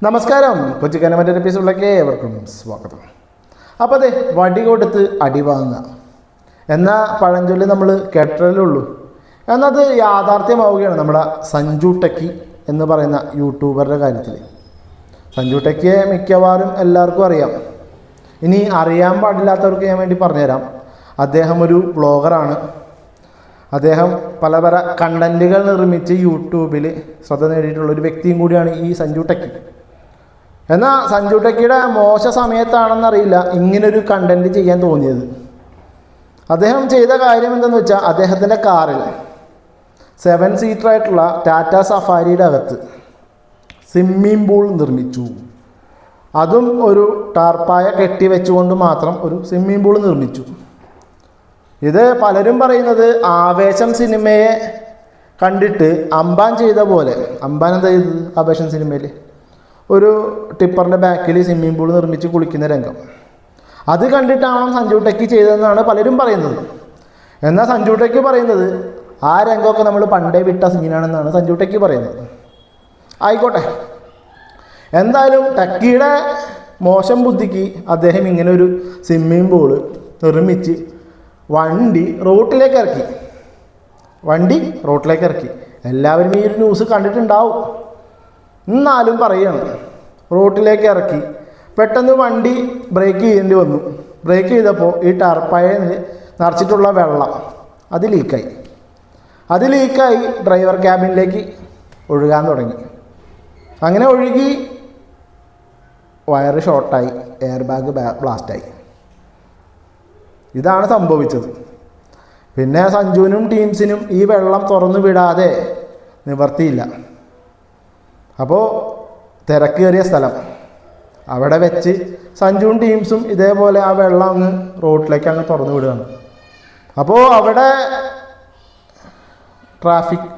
നമസ്കാരം. കൊച്ചിക്കാന മറ്റൊരു എപ്പിസോഡിലേക്ക് ഏവർക്കും സ്വാഗതം. അപ്പോൾ അതെ, വടി കൊടുത്ത് അടി വാങ്ങുക എന്ന പഴഞ്ചൊല്ലി നമ്മൾ കേട്ടല്ലേ ഉള്ളൂ. എന്നത് യാഥാർത്ഥ്യമാവുകയാണ് നമ്മുടെ സഞ്ജു ടെക്കി എന്ന് പറയുന്ന യൂട്യൂബറുടെ കാര്യത്തിൽ. സഞ്ജു ടെക്കിയെ മിക്കവാറും എല്ലാവർക്കും അറിയാം. ഇനി അറിയാൻ പാടില്ലാത്തവർക്ക് ഞാൻ വേണ്ടി പറഞ്ഞുതരാം. അദ്ദേഹം ഒരു ബ്ലോഗറാണ്. അദ്ദേഹം പല പല കണ്ടൻറ്റുകൾ നിർമ്മിച്ച് യൂട്യൂബിൽ ശ്രദ്ധ നേടിയിട്ടുള്ള ഒരു വ്യക്തിയും കൂടിയാണ് ഈ സഞ്ജു ടെക്കി. എന്നാൽ സഞ്ജു ടെക്കിയുടെ മോശ സമയത്താണെന്നറിയില്ല ഇങ്ങനൊരു കണ്ടൻറ്റ് ചെയ്യാൻ തോന്നിയത്. അദ്ദേഹം ചെയ്ത കാര്യം എന്തെന്ന് വെച്ചാൽ, അദ്ദേഹത്തിൻ്റെ കാറിൽ 7 സീറ്ററായിട്ടുള്ള ടാറ്റ സഫാരിയുടെ അകത്ത് സ്വിമ്മിംഗ് പൂൾ നിർമ്മിച്ചു. അതും ഒരു ടാർപ്പായ കെട്ടി വെച്ചുകൊണ്ട് മാത്രം ഒരു സ്വിമ്മിംഗ് പൂൾ നിർമ്മിച്ചു. ഇത് പലരും പറയുന്നത് ആവേശം സിനിമയെ കണ്ടിട്ട് അംബാൻ ചെയ്ത പോലെ. അംബാൻ എന്താ ചെയ്തത് ആവേശം സിനിമയിൽ? ഒരു ടിപ്പറിൻ്റെ ബാക്കിൽ സ്വിമ്മിംഗ് പൂൾ നിർമ്മിച്ച് കുളിക്കുന്ന രംഗം. അത് കണ്ടിട്ടാണോ സഞ്ജു ടെക്കി ചെയ്തതെന്നാണ് പലരും പറയുന്നത്. എന്നാൽ സഞ്ജു ടെക്കി പറയുന്നത് ആ രംഗമൊക്കെ നമ്മൾ പണ്ടേ വിട്ട സീനാണെന്നാണ് സഞ്ജു ടെക്കി പറയുന്നത്. ആയിക്കോട്ടെ, എന്തായാലും ടെക്കിയുടെ മോശം ബുദ്ധിക്ക് അദ്ദേഹം ഇങ്ങനെ ഒരു സ്വിമ്മിംഗ് പൂൾ നിർമ്മിച്ച് വണ്ടി റോട്ടിലേക്ക് ഇറക്കി. എല്ലാവരും ഈ ഒരു ന്യൂസ് കണ്ടിട്ടുണ്ടാവും. എന്നാലും പറയുകയാണ്, റോട്ടിലേക്ക് ഇറക്കി. പെട്ടെന്ന് വണ്ടി ബ്രേക്ക് ചെയ്യേണ്ടി വന്നു. ബ്രേക്ക് ചെയ്തപ്പോൾ ഈ ടർപ്പയിൽ നിറച്ചിട്ടുള്ള വെള്ളം അത് ലീക്കായി ഡ്രൈവർ ക്യാബിനിലേക്ക് ഒഴുകാൻ തുടങ്ങി. അങ്ങനെ ഒഴുകി വയറ് ഷോർട്ടായി, എയർ ബാഗ് ബ്ലാസ്റ്റായി. ഇതാണ് സംഭവിച്ചത്. പിന്നെ സഞ്ജുവിനും ടീംസിനും ഈ വെള്ളം തുറന്നു വിടാതെ നിവർത്തിയില്ല. അപ്പോൾ തിരക്കേറിയ സ്ഥലം അവിടെ വെച്ച് സഞ്ജുവും ടീംസും ഇതേപോലെ ആ വെള്ളം അങ്ങ് റോഡിലേക്ക് അങ്ങ് തുറന്നു വിടുകയാണ്. അപ്പോൾ അവിടെ ട്രാഫിക്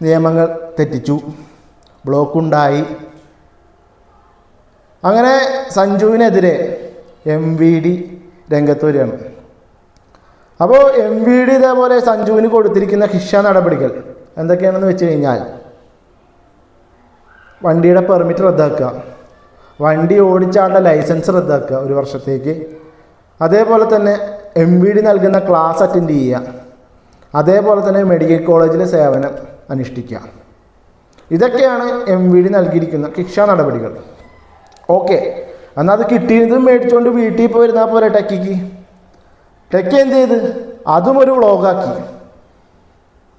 നിയമങ്ങൾ തെറ്റിച്ചു, ബ്ലോക്കുണ്ടായി. അങ്ങനെ സഞ്ജുവിനെതിരെ MVD രംഗത്ത് വരികയാണ്. അപ്പോൾ MVD ഇതേപോലെ സഞ്ജുവിന് കൊടുത്തിരിക്കുന്ന ശിക്ഷാ നടപടികൾ എന്തൊക്കെയാണെന്ന് വെച്ച് കഴിഞ്ഞാൽ, വണ്ടിയുടെ പെർമിറ്റ് റദ്ദാക്കുക, വണ്ടി ഓടിച്ചാളുടെ ലൈസൻസ് റദ്ദാക്കുക 1 വർഷത്തേക്ക്, അതേപോലെ തന്നെ MVD നൽകുന്ന ക്ലാസ് അറ്റൻഡ് ചെയ്യുക, അതേപോലെ തന്നെ മെഡിക്കൽ കോളേജിലെ സേവനം അനുഷ്ഠിക്കുക. ഇതൊക്കെയാണ് MVD നൽകിയിരിക്കുന്ന ശിക്ഷാ നടപടികൾ. ഓക്കെ, എന്നാൽ അത് കിട്ടിയതും മേടിച്ചുകൊണ്ട് വീട്ടിൽ ഇപ്പോൾ വരുന്നാൽ പോലെ ടെക്കി എന്ത് ചെയ്ത് അതും ഒരു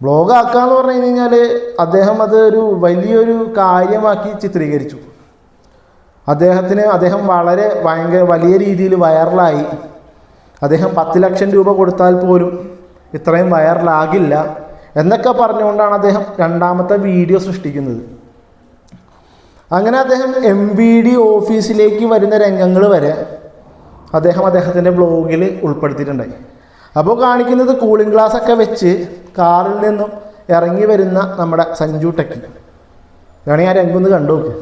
വ്ളോഗാക്കാന്ന് പറഞ്ഞു കഴിഞ്ഞാൽ അദ്ദേഹം അത് ഒരു വലിയൊരു കാര്യമാക്കി ചിത്രീകരിച്ചു. അദ്ദേഹം വലിയ രീതിയിൽ വൈറലായി. അദ്ദേഹം 10 ലക്ഷം രൂപ കൊടുത്താൽ പോലും ഇത്രയും വൈറലാകില്ല എന്നൊക്കെ പറഞ്ഞുകൊണ്ടാണ് അദ്ദേഹം രണ്ടാമത്തെ വീഡിയോ സൃഷ്ടിക്കുന്നത്. അങ്ങനെ അദ്ദേഹം MVD ഓഫീസിലേക്ക് വരുന്ന രംഗങ്ങൾ വരെ അദ്ദേഹത്തിൻ്റെ ബ്ലോഗിൽ ഉൾപ്പെടുത്തിയിട്ടുണ്ടായി. അപ്പോൾ കാണിക്കുന്നത് കൂളിംഗ് ഗ്ലാസ് ഒക്കെ വെച്ച് കാറിൽ നിന്നും ഇറങ്ങി വരുന്ന നമ്മുടെ സഞ്ജു ടെക്കി. വേണമെങ്കിൽ ആ രംഗം ഒന്ന് കണ്ടു നോക്ക്.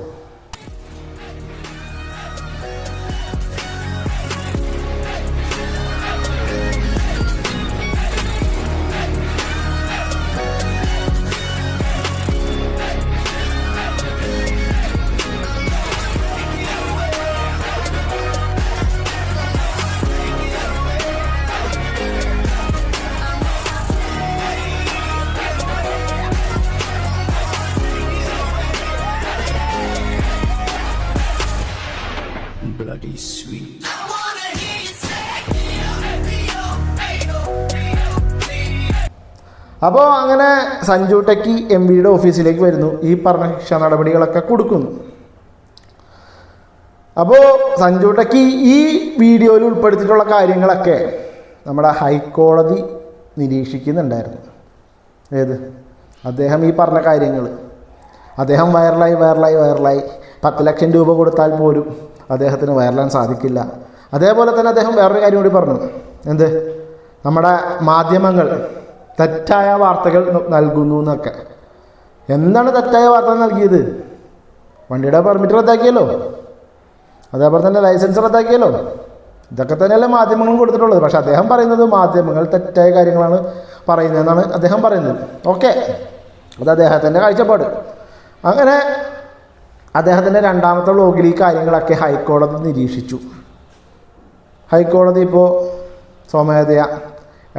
Bloody sweet. അപ്പോൾ അങ്ങനെ സഞ്ജു ടെക്കി MVD ഓഫീസിലേക്ക് വരുന്നു. ഈ പറഞ്ഞ ശിക്ഷാ നടപടികളൊക്കെ കൊടുക്കുന്നു. അപ്പോൾ സഞ്ജു ടെക്കി ഈ വീഡിയോയിൽ ഉൾപ്പെടുത്തിയിട്ടുള്ള കാര്യങ്ങളൊക്കെ നമ്മുടെ ഹൈക്കോടതി നിരീക്ഷിക്കുന്നുണ്ടായിരുന്നു. അദ്ദേഹം ഈ പറഞ്ഞ കാര്യങ്ങൾ അദ്ദേഹം വൈറലായി 10 ലക്ഷം രൂപ കൊടുത്താൽ പോലും അദ്ദേഹത്തിന് വൈറലാൻ സാധിക്കില്ല. അതേപോലെ തന്നെ അദ്ദേഹം വേറൊരു കാര്യം കൂടി പറഞ്ഞു. നമ്മുടെ മാധ്യമങ്ങൾ തെറ്റായ വാർത്തകൾ നൽകുന്നു എന്നൊക്കെ. എന്താണ് തെറ്റായ വാർത്ത നൽകിയത്? വണ്ടിയുടെ പെർമിറ്റ് റദ്ദാക്കിയല്ലോ, അതേപോലെ തന്നെ ലൈസൻസ് റദ്ദാക്കിയല്ലോ. ഇതൊക്കെ തന്നെയല്ലേ മാധ്യമങ്ങളും കൊടുത്തിട്ടുള്ളത്. പക്ഷെ അദ്ദേഹം പറയുന്നത് മാധ്യമങ്ങൾ തെറ്റായ കാര്യങ്ങളാണ് പറയുന്നതെന്നാണ് അദ്ദേഹം പറയുന്നത്. ഓക്കെ, അത് അദ്ദേഹത്തിൻ്റെ കാഴ്ചപ്പാട്. അങ്ങനെ അദ്ദേഹത്തിൻ്റെ രണ്ടാമത്തെ വ്ലോഗിൽ ഈ കാര്യങ്ങളൊക്കെ ഹൈക്കോടതി നിരീക്ഷിച്ചു. ഹൈക്കോടതി ഇപ്പോൾ സ്വമേധയാ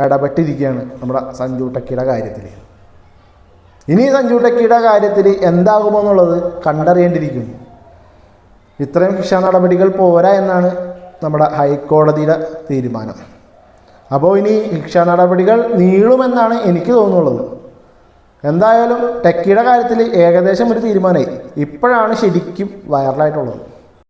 ഇടപെട്ടിരിക്കുകയാണ് നമ്മുടെ സഞ്ജു ടെക്കിയുടെ കാര്യത്തിൽ. ഇനി സഞ്ജു ടെക്കിയുടെ കാര്യത്തിൽ എന്താകുമോ എന്നുള്ളത് കണ്ടറിയേണ്ടിയിരിക്കുന്നു. ഇത്രയും ശിക്ഷാ നടപടികൾ പോരാ എന്നാണ് നമ്മുടെ ഹൈക്കോടതിയുടെ തീരുമാനം. അപ്പോൾ ഇനി ശിക്ഷാ നടപടികൾ നീളുമെന്നാണ് എനിക്ക് തോന്നുന്നുള്ളത്. എന്തായാലും ടെക്കിയുടെ കാര്യത്തിൽ ഏകദേശം ഒരു തീരുമാനമായി. ഇപ്പോഴാണ് ശരിക്കും വൈറലായിട്ടുള്ളത്.